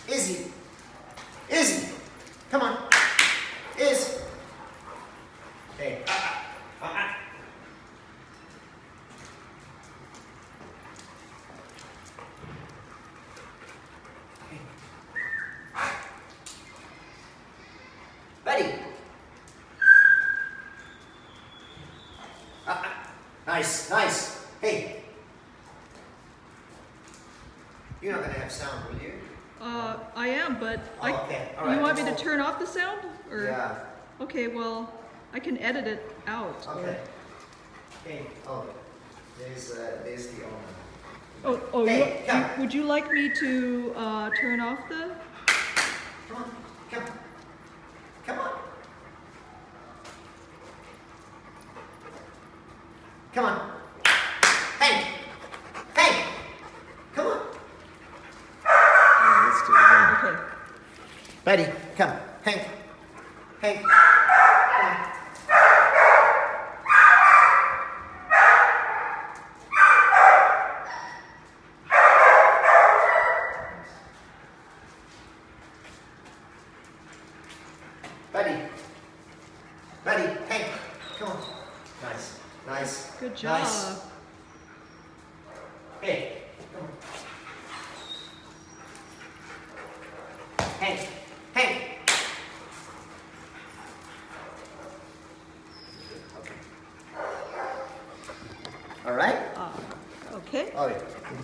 Izzy. Izzy. Come on. Iz. Hey. Betty. Nice, nice. Hey. You're not gonna have sound, will you? I am, but Okay. All right. you want me to turn off the sound? Or? Yeah. Okay, well, I can edit it out. Okay. Hey. Oh, there's the owner. Hey, come. would you like me to turn off the? Come on. Come. Come on. Come on. Hank. Hank. Come on. Let's do it again. Okay. Betty, come. Hank. Hank. Come on. Betty. Betty, Hank. Come on. Nice. Nice. Good job. Nice. Hey. Come on. Hank. Hank. Okay. All right? Okay. Oh, yeah.